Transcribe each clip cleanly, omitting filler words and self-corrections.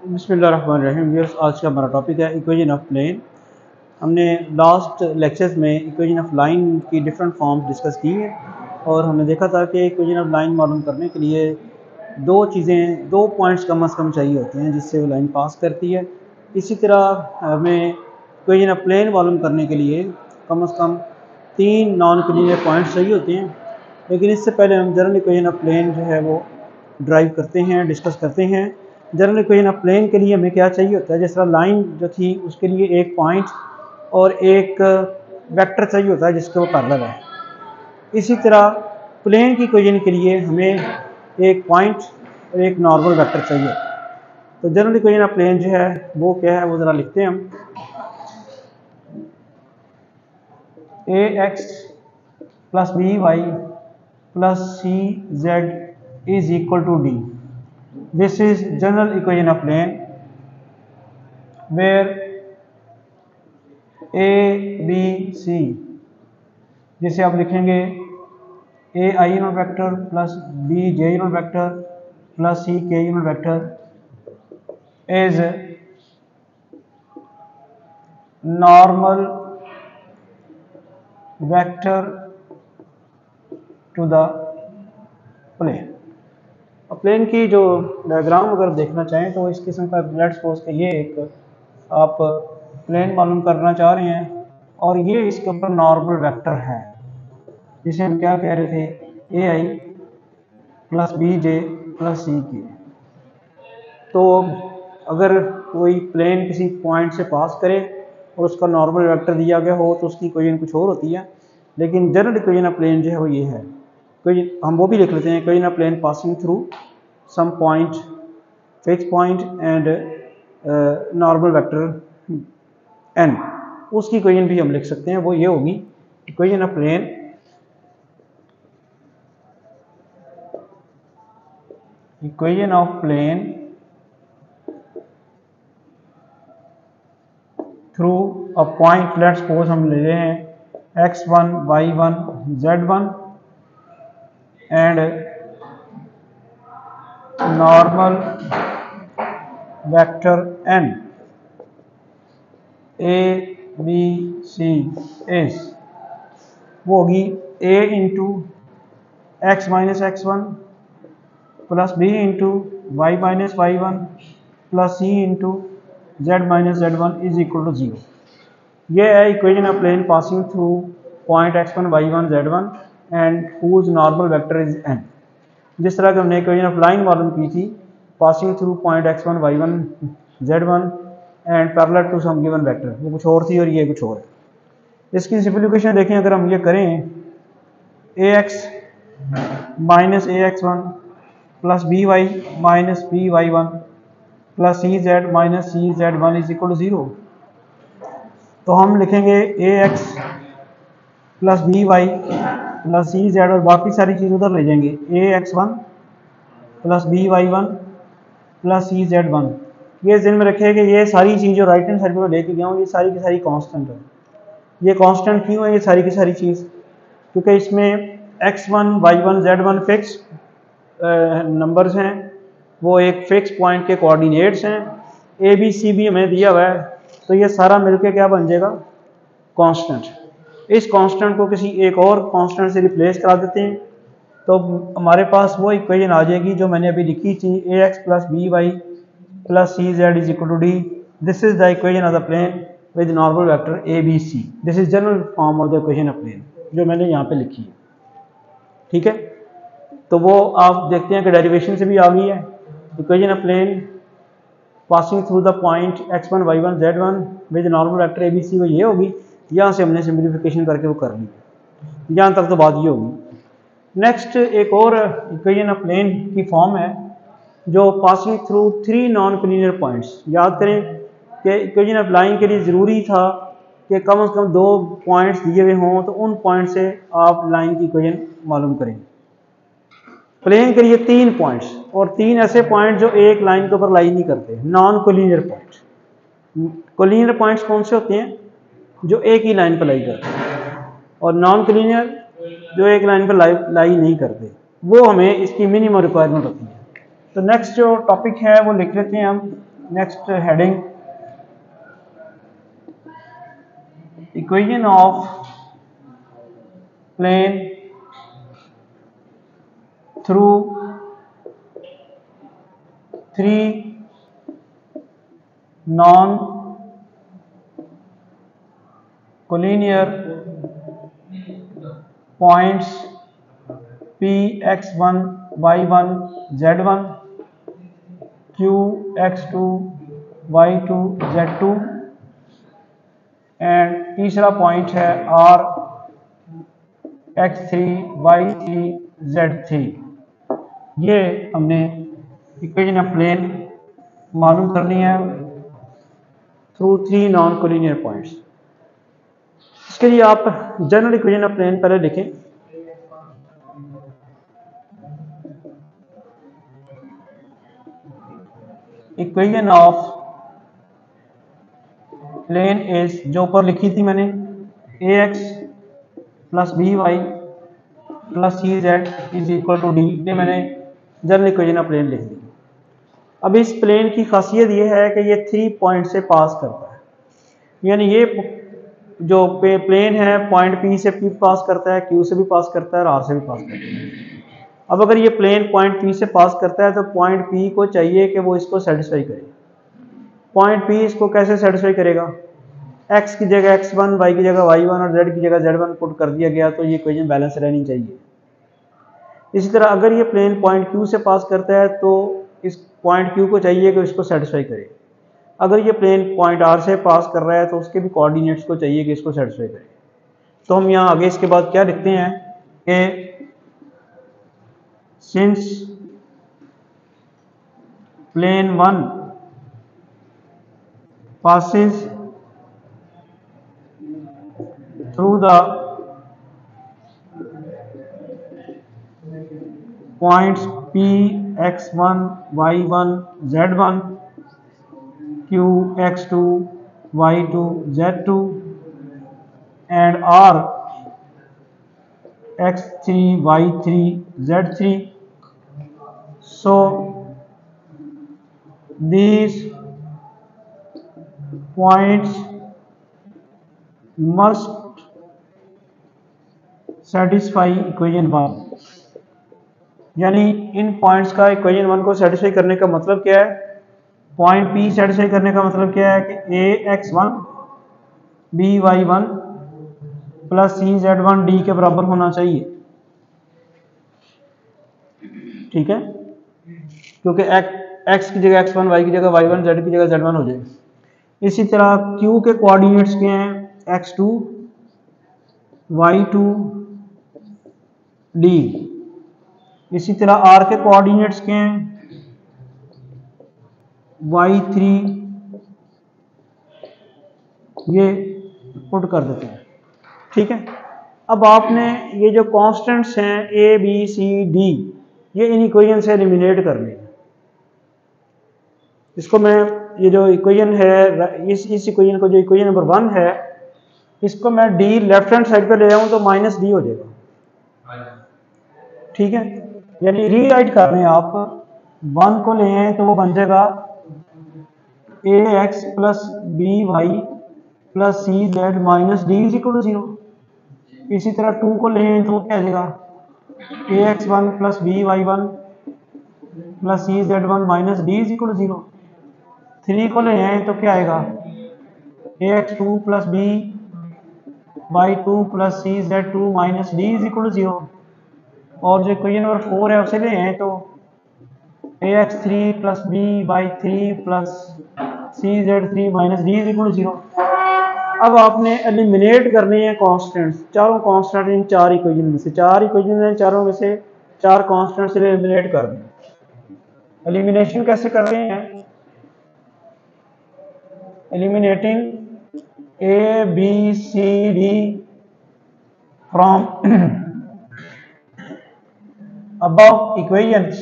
बिस्मिल्लाहिर्रहमानिर्रहीम। आज का हमारा टॉपिक है इक्वेशन ऑफ प्लेन। हमने लास्ट लेक्चर्स में इक्वेशन ऑफ लाइन की डिफरेंट फॉर्म्स डिस्कस की हैं और हमने देखा था कि इक्वेशन ऑफ लाइन मालूम करने के लिए दो पॉइंट्स कम से कम चाहिए होते हैं जिससे वो लाइन पास करती है। इसी तरह हमें इक्वेशन ऑफ प्लेन मालूम करने के लिए कम से कम 3 नॉन कोलिनियर पॉइंट्स चाहिए होते हैं। लेकिन इससे पहले हम जनरल इक्वेशन ऑफ प्लेन जो है वो ड्राइव करते हैं, डिस्कस करते हैं। जनरल इक्वेशन ऑफ प्लेन के लिए हमें क्या चाहिए होता है, जिस तरह लाइन जो थी उसके लिए एक पॉइंट और एक वेक्टर चाहिए होता है जिसके वो पैरेलल है। इसी तरह प्लेन की इक्वेशन के लिए हमें एक पॉइंट और एक नॉर्मल वेक्टर चाहिए। तो जनरल इक्वेशन ऑफ प्लेन जो है वो क्या है, वो ज़रा लिखते हैं हम। ax plus B Y plus C Z is equal to D. This is general equation of plane where a b c, जिसे आप लिखेंगे a i unit vector plus b j unit vector plus c k unit vector is normal vector to the plane. Plane की जो diagram अगर देखना चाहें तो इस किस्म का लेट्स सपोज कि ये एक आप प्लेन मालूम करना चाह रहे हैं और ये इसके ऊपर नॉर्मल वेक्टर है जिसे हम क्या कह रहे थे, ए आई प्लस बी जे प्लस सी के। तो अगर कोई प्लेन किसी पॉइंट से पास करे और उसका नॉर्मल वेक्टर दिया गया हो तो उसकी इक्वेशन कुछ और होती है, लेकिन जनरल इक्वेशन ऑफ प्लेन जो है वो ये है। हम वो भी लिख लेते हैं, equation of plane passing through some point, fix point and normal vector n, उसकी इक्वेशन भी हम लिख सकते हैं। वो ये होगी equation of plane through a point, let's suppose हम ले रहे हैं x1 y1 z1 and normal vector n a b c is, वो होगी a into x minus x1 plus b into y minus y1 plus c into z minus z1 is equal to 0। ये है equation of plane passing through point x1 y1 z1 and whose normal vector is n। जिस तरह कि हमने equation of line मालूम की थी, passing through point x1 y1 z1 and parallel to some given vector, वो कुछ और थी और ये कुछ और है। इसकी सिंपलीफिकेशन देखें, अगर हम ये करें ax minus ax1 plus by minus by1 plus cz minus cz1 is equal to 0, तो हम लिखेंगे ax plus by plus cz और बाकी सारी चीज़ उधर ले जाएंगे, ax1 plus by1 plus cz1। ये ध्यान में रखिए कि ये सारी चीज़ जो राइट हैंड साइड में लेके गया हूँ ये सारी की सारी कांस्टेंट है। ये कांस्टेंट क्यों है ये सारी की सारी चीज़, क्योंकि इसमें x1 y1 z1 fix numbers हैं, वो एक फिक्स पॉइंट के कोऑर्डिनेट्स हैं, a b c भी हमें दिया हुआ है, तो ये सारा मिलके क्या बन जाएगा, कांस्टेंट। इस कांस्टेंट को किसी एक और कांस्टेंट से रिप्लेस करा देते हैं तो हमारे पास वो इक्वेशन आ जाएगी जो मैंने अभी लिखी थी, ax plus by plus cz is equal to d। This is the equation of the plane with normal vector a b c। This is general form of the equation of plane जो मैंने यहाँ पे लिखी है, ठीक है। तो वो आप देखते हैं कि डेरिवेशन से भी आ गई है। Equation of plane passing through the point x1 y1 z1 with normal vector a b c वो ये होगी। यहाँ से हमने सिंप्लीफिकेशन करके वो कर ली, यहाँ तक तो बात ये होगी। नेक्स्ट एक और इक्वेशन ऑफ प्लेन की फॉर्म है जो passing through 3 non collinear points. याद करें कि इक्वेशन ऑफ लाइन के लिए ज़रूरी था कि कम से कम 2 पॉइंट्स दिए हुए हों तो उन पॉइंट से आप लाइन की इक्वेशन मालूम करें। प्लेन के लिए 3 पॉइंट्स और 3 ऐसे पॉइंट जो एक लाइन के ऊपर लाई नहीं करते, non collinear point. Collinear points कौन से होते हैं, जो एक ही लाइन पर लाई करते हैं, और नॉन कोलिनियर जो एक लाइन पर लाई नहीं करते, वो हमें इसकी मिनिमम रिक्वायरमेंट होती है। तो नेक्स्ट जो टॉपिक है वो लिख लेते हैं हम, next heading, equation of plane through three non collinear points P x1 y1 z1 Q x2 y2 z2 and तीसरा पॉइंट है R x3 y3 z3। ये हमने इक्वेशन ऑफ प्लेन मालूम करनी है through three non collinear points. इसके लिए आप जनरल इक्वेशन ऑफ प्लेन पहले लिखें। इक्वेशन ऑफ प्लेन इज, जो ऊपर लिखी थी मैंने, ax plus B Y plus C Z is equal to D, ये मैंने जनरल इक्वेशन ऑफ प्लेन लिख दी। अब इस प्लेन की खासियत ये है कि ये 3 पॉइंट से पास करता है, यानी ये जो प्लेन है पॉइंट P से भी पास करता है, Q से भी पास करता है और R से भी पास करता है। अब अगर ये प्लेन पॉइंट P से पास करता है तो पॉइंट P को चाहिए कि वो इसको सेटिस्फाई करे। पॉइंट P इसको कैसे सेटिस्फाई करेगा? x की जगह x1, y की जगह y1 और z की जगह z1 पुट कर दिया गया तो ये इक्वेशन बैलेंस रहनी चाहिए। इसी तरह अगर ये प्लेन पॉइंट Q से पास करता है तो इस पॉइंट Q को चाहिए कि इसको सेटिस्फाई करे। अगर ये प्लेन पॉइंट R से पास कर रहा है तो उसके भी कोऑर्डिनेट्स को चाहिए कि इसको सेटिस्फाई करे। तो हम यहाँ आगे इसके बाद क्या लिखते हैं कि since plane 1 passes through the points P x1 y1 z1 Q x2 y2 z2 and R x3 y3 z3, so these points must satisfy equation 1। यानी इन पॉइंट्स का इक्वेशन 1 को सेटिस्फाई करने का मतलब क्या है? पॉइंट P सेटिस्फाई करने का मतलब क्या है कि ax1 by1 plus cz1 d के बराबर होना चाहिए, ठीक है, क्योंकि x की जगह x1, y की जगह y1, z की जगह z1 हो जाए। इसी तरह Q के कोऑर्डिनेट्स क्या हैं? x2 y2 d। इसी तरह R के कोऑर्डिनेट्स क्या हैं? y3, ये पुट कर देते हैं, ठीक है। अब आपने ये जो कांस्टेंट्स हैं a b c d, ये इन इक्वेशन से एलिमिनेट करने हैं। इसको मैं, ये जो इक्वेशन है, इस इक्वेशन को, जो इक्वेशन नंबर 1 है, इसको मैं d लेफ्ट हैंड साइड पे ले आऊं तो माइनस डी हो जाएगा, ठीक है। यानी रीराइट कर रहे हैं आप, 1 को ले आए तो वो बन जाएगा ax plus B Y plus C Z minus D is equal to 0। इसी तरह 2 को ले आए तो क्या आ जाएगा ax1 प्लस बी वाई1 प्लस सी जेड1 minus D is equal to 0। 3 को ले आए तो क्या आएगा ax2 plus B y2 plus C z2 minus D is equal to 0। और जो इक्वेशन नंबर 4 है उसे ले आए तो ax3 plus B y3 plus C z3 minus D is equal to 0। अब आपने एलिमिनेट करने हैं कांस्टेंट्स, चारों कांस्टेंट इन 4 इक्वेशन में से, 4 इक्वेशन हैं, चारों में से 4 कांस्टेंट से एलिमिनेट कर दें। एलिमिनेशन कैसे कर रहे हैं? Eliminating a b c d from above equations.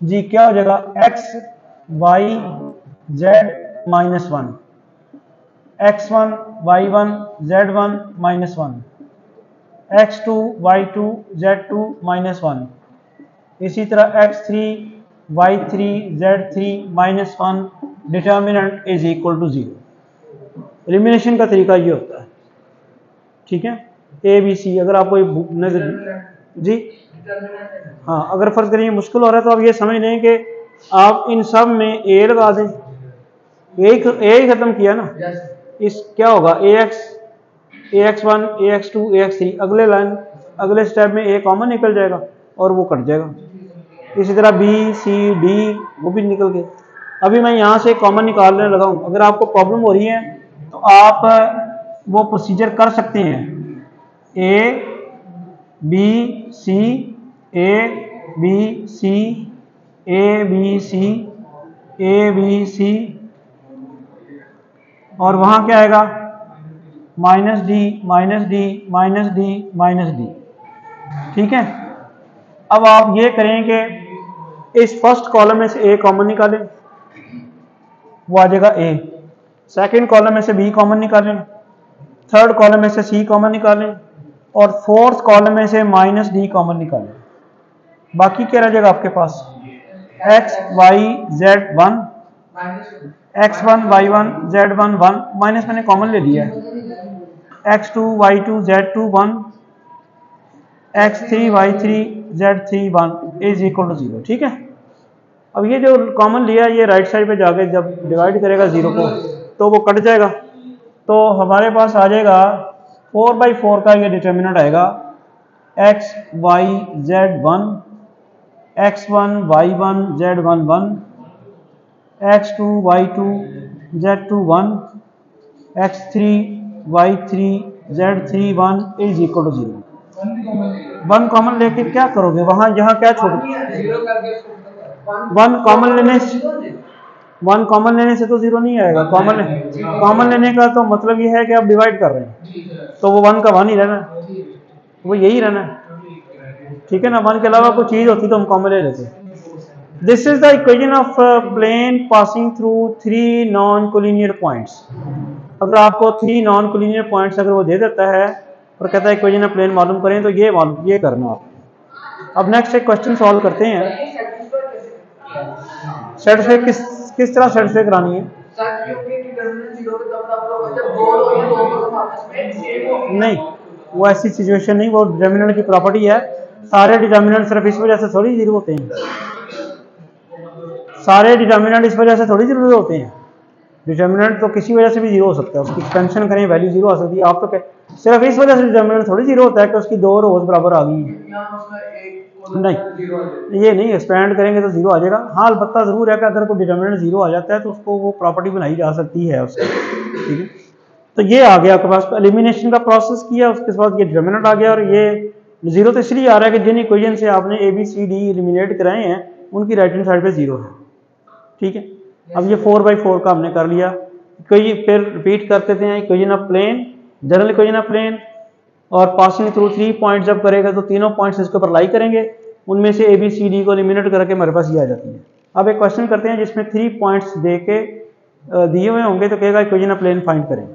जी क्या हो जाएगा? x y z minus 1, x1 y1 z1 minus 1, x2 y2 z2 minus 1। इसी तरह x3 y3 z3 -1 determinant is equal to 0। Elimination का तरीका ये होता है, ठीक है। ए बी सी, अगर आपको नजर जी हाँ, अगर फर्ज करिए मुश्किल हो रहा है तो आप ये समझ लें कि आप इन सब में ए लगा दें, ए ही खत्म किया ना, इस क्या होगा ax1 ax2 ax3, अगले लाइन अगले स्टेप में ए कॉमन निकल जाएगा और वो कट जाएगा। इसी तरह बी सी डी वो भी निकल गए। अभी मैं यहाँ से कॉमन निकालने लगा हूँ। अगर आपको प्रॉब्लम हो रही है तो आप वो प्रोसीजर कर सकते हैं, A B C A B C A B C A B C, और वहाँ क्या आएगा minus D minus D minus D minus D, ठीक है। अब आप ये करें कि इस फर्स्ट कॉलम में से ए कॉमन निकालें, वो आ जाएगा ए। सेकंड कॉलम में से बी कॉमन निकालें, थर्ड कॉलम में से सी कॉमन निकालें, और फोर्थ कॉलम में से माइनस डी कॉमन निकालें। बाकी क्या रह जाएगा आपके पास, x y z 1, x1 y1 z1 1, minus मैंने कॉमन ले लिया है, x2 y2 z2 1, x3 y3 z3 1 is equal to 0, ठीक है। अब ये जो कॉमन लिया ये राइट साइड पे जाके जब डिवाइड करेगा 0 को तो वो कट जाएगा, तो हमारे पास आ जाएगा 4/4 का ये डिटर्मिनेंट आएगा, x y z 1, x1 y1 z1 1, x2 y2 z2 1, x3 y3 z3 1 is equal to 0। 1 कॉमन लेके क्या करोगे, वहां यहाँ क्या छोड़ोगे, 1 कॉमन लेने से तो 0 नहीं आएगा। कॉमन लेने का तो मतलब ये है कि आप डिवाइड कर रहे हैं, तो वो 1 का 1 ही रहना है, वो यही रहना है, ठीक है ना। 1 के अलावा कोई चीज होती तो हम कॉमन ले लेते। This is the equation of plane passing through 3 non-collinear points। अगर आपको 3 non-collinear points अगर वो दे देता है और कहता है इक्वेशन ऑफ प्लेन मालूम करें, तो ये करना आप। अब नेक्स्ट एक क्वेश्चन सॉल्व करते हैं। सेटिस्फाई किस तरह सेटिस्फाई करानी है, नहीं वो ऐसी सिचुएशन नहीं, वो डिटर्मिनेंट की प्रॉपर्टी है। सारे डिटर्मिनेंट सिर्फ इस वजह से थोड़ी जीरो होते हैं, सारे डिटर्मिनेंट इस वजह से थोड़ी जीरो होते हैं। डिटर्मिनेंट तो किसी वजह से भी जीरो हो सकता है, उसकी एक्सपेंशन करें वैल्यू जीरो आ सकती है। आप तो सिर्फ इस वजह से डिटर्मिनेंट थोड़ी जीरो होता है कि उसकी 2 रोज बराबर आ गई है, नहीं ये नहीं, एक्सपेंड करेंगे तो जीरो आ जाएगा। हाँ अलबत्ता जरूर है कि अगर कोई डिटर्मिनेंट जीरो आ जाता है तो उसको वो प्रॉपर्टी बनाई जा सकती है उसकी, ठीक है। तो ये आ गया आपके पास, एलिमिनेशन का प्रोसेस किया, उसके बाद ये डिटर्मिनेंट आ गया। और ये जीरो तो इसलिए आ रहा है कि जिन इक्वेशन से आपने A B C D eliminate कराए हैं उनकी राइट हैंड साइड पे जीरो है, ठीक है। अब ये 4/4 का हमने कर लिया। कोई फिर रिपीट करते थे equation of plane, general equation of plane, और पासिंग थ्रू 3 पॉइंट जब करेगा तो तीनों पॉइंट्स इसके ऊपर लाई करेंगे, उनमें से ए बी सी डी को एलिमिनेट करके हमारे पास ये आ जाती है। अब एक क्वेश्चन करते हैं जिसमें 3 पॉइंट्स दे के दिए हुए होंगे, तो कहेगा इक्वेशन ऑफ प्लेन फाइंड करें।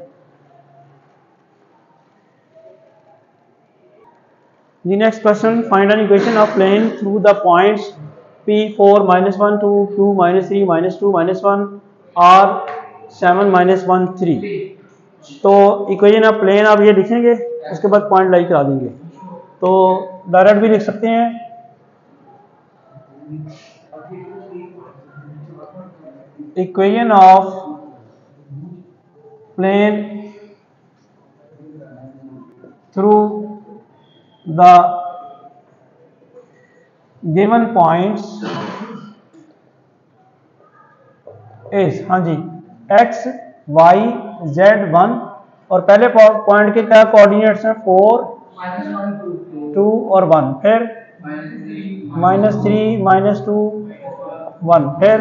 The next question, find an equation of plane through the points P4 -1 2 Q -3 -2 -1 और 7 -1 3। तो इक्वेशन ऑफ प्लेन आप ये लिखेंगे, उसके बाद पॉइंट लाई करा देंगे, तो डायरेक्ट भी लिख सकते हैं। Equation of plane through the given points is, हाँ जी, x y z 1, और पहले पॉइंट के क्या कोऑर्डिनेट्स हैं 4 2 और 1, फिर -3 -2 1, फिर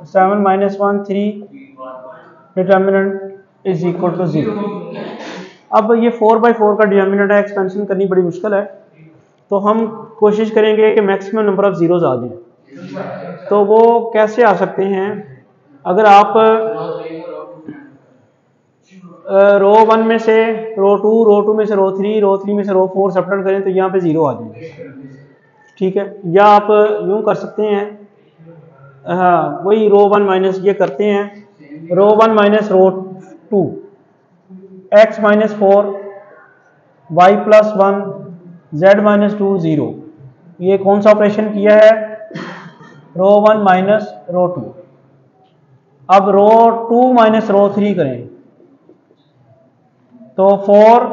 7 -1 3, डिटर्मिनेंट इज इक्वल टू 0। अब ये 4/4 का डिटर्मिनेंट है, एक्सपेंशन करनी बड़ी मुश्किल है, तो हम कोशिश करेंगे कि मैक्सिमम नंबर ऑफ जीरोज आ जाए। तो वो कैसे आ सकते हैं, अगर आप रो 1 में से रो 2 में से रो 3 में से रो 4 सब्ट्रैक्ट करें तो यहाँ पे 0 आ जाएंगे, ठीक है, या आप यूँ कर सकते हैं, हाँ वही रो 1 माइनस ये करते हैं, रो 1 minus rho 2, x minus 4 y plus 1 z minus 2 0। ये कौन सा ऑपरेशन किया है? रो 1 माइनस रो 2। अब रो 2 माइनस रो 3 करें तो 4,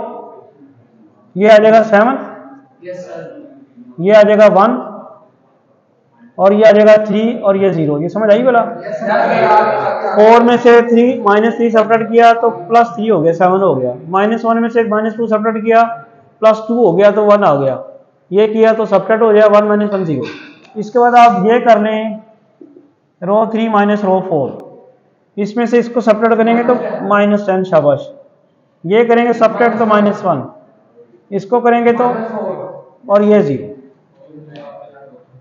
ये आ जाएगा 7, ये आ जाएगा 1 और ये आ जाएगा 3 और ये 0। ये समझ आई बोला? 4 में से 3 माइनस 3 सब्ट्रैक्ट किया तो प्लस 3 हो गया, 7 हो गया। माइनस 1 में से माइनस 2 सब्ट्रैक्ट किया प्लस 2 हो गया तो 1 आ गया। ये किया तो सब्ट्रैक्ट हो जाएगा 1 माइनस 1 0। इसके बाद आप ये कर लें रो 3 माइनस रो 4, इसमें से इसको सब्ट्रैक्ट करेंगे तो माइनस 10, शाबाश। ये करेंगे सब्ट्रैक्ट तो माइनस 1, इसको करेंगे तो और ये 0,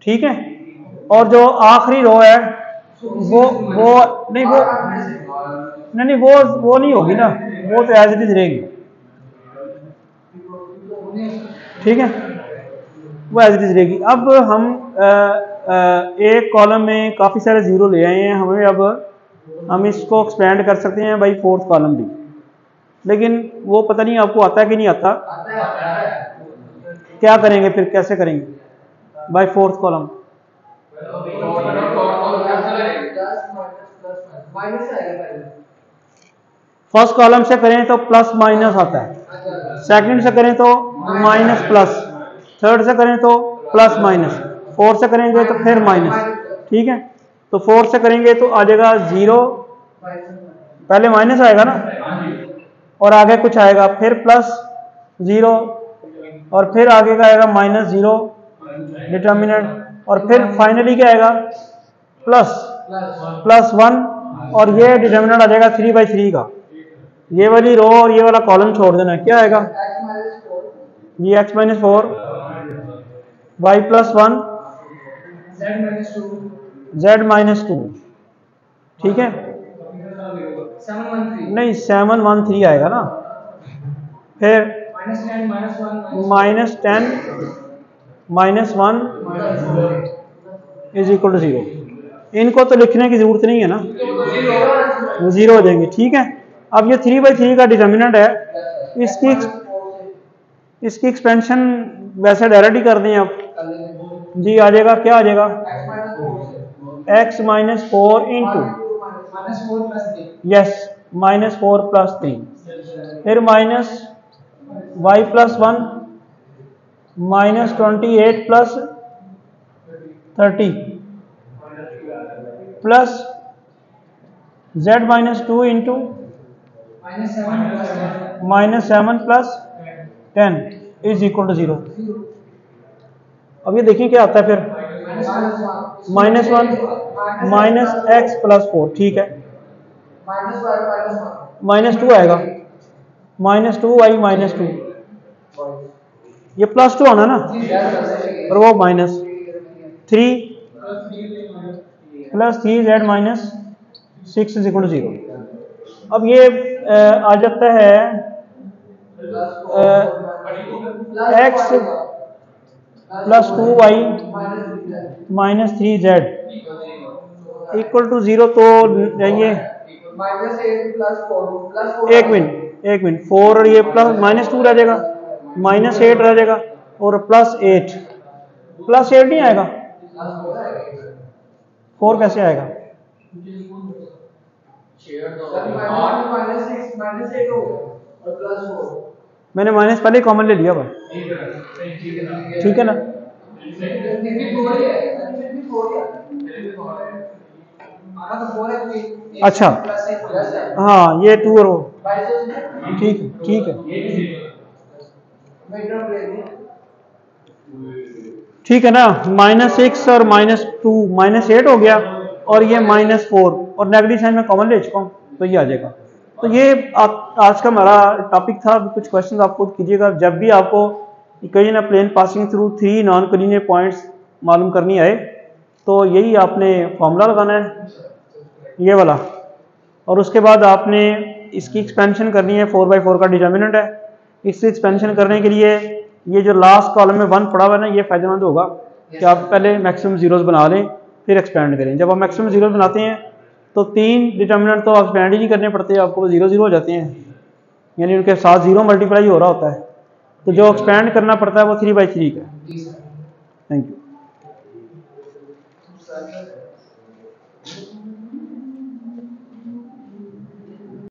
ठीक है। और जो आखिरी रो है वो नहीं, वो नहीं होगी ना, वो तो एज इट इज रहेगी, ठीक है, वो एज इट इज रहेगी। अब हम एक कॉलम में काफ़ी सारे जीरो ले आए हैं, हमें अब हम इसको एक्सपेंड कर सकते हैं बाई फोर्थ कॉलम भी, लेकिन वो पता नहीं आपको आता है कि नहीं आता। क्या करेंगे फिर, कैसे करेंगे by fourth column? First column से करें तो प्लस माइनस आता है, सेकंड से करें तो माइनस प्लस, थर्ड से करें तो प्लस माइनस, फोर्थ से करेंगे तो फिर माइनस, ठीक है। तो फोर्थ से करेंगे तो आ जाएगा 0, पहले माइनस आएगा ना और आगे कुछ आएगा, फिर प्लस 0 और फिर आगे का आएगा माइनस 0 डिटर्मिनेंट, और फिर फाइनली क्या आएगा प्लस 1 और ये डिटर्मिनेंट आ जाएगा 3/3 का। ये वाली रो और ये वाला कॉलम छोड़ देना, क्या आएगा? ये x minus 4 y plus 1 z minus 2, ठीक है। नहीं 7 1 3 आएगा ना, फिर minus 10 minus 1 is equal to 0। इनको तो लिखने की जरूरत नहीं है ना, वो 0 हो जाएंगे, ठीक है। अब ये 3/3 का डिटर्मिनेंट है, इसकी एक्सपेंशन वैसे डायरेक्ट ही कर दें आप जी, आ जाएगा, क्या आ जाएगा? x minus 4 into yes minus 4 plus 3, फिर minus y plus 1 minus 28 plus 30 plus z minus 2 into minus 7 plus 10 is equal to 0। अब ये देखिए क्या आता है फिर, माइनस 1 माइनस एक्स प्लस 4, ठीक है, माइनस 2 आएगा, माइनस 2 वाई माइनस 2, ये प्लस 2 आना ना, और वो minus 3 plus 3z minus 6 is equal to 0। अब ये आ जाता है x plus 2y minus 3z equal to 0। तो ये एक मिनट 4 और ये प्लस माइनस 2 रह जाएगा, माइनस 8 रह जाएगा और प्लस 8 नहीं आएगा, 4 कैसे आएगा? मैंने माइनस पहले कॉमन ले लिया भाई, ठीक है ना। अच्छा हाँ, ये 2 और ठीक है ठीक है ना। माइनस 6 और माइनस 2 माइनस 8 हो गया, और ये माइनस 4 और नेगेटिव साइन में कॉमन ले चुका हूँ, तो ये आ जाएगा। तो ये आज का हमारा टॉपिक था। कुछ क्वेश्चन आप खुद कीजिएगा जब भी आपको equation of plane passing through 3 non collinear points मालूम करनी आए, तो यही आपने फॉर्मूला लगाना है ये वाला, और उसके बाद आपने इसकी एक्सपेंशन करनी है। 4/4 का डिटर्मिनेंट है, इससे एक्सपेंशन करने के लिए ये जो लास्ट कॉलम में 1 पड़ा हुआ है ना, ये फायदेमंद होगा। कि आप पहले मैक्सिमम ज़ीरोज़ बना लें फिर एक्सपेंड करें। जब आप मैक्सिमम ज़ीरोज़ बनाते हैं तो 3 डिटर्मिनेंट तो आप एक्सपेंड ही नहीं करने पड़ते, आपको 0 0 हो जाते हैं, यानी उनके साथ 0 मल्टीप्लाई हो रहा होता है। तो जो एक्सपेंड करना पड़ता है वो 3/3 का है। Thank you.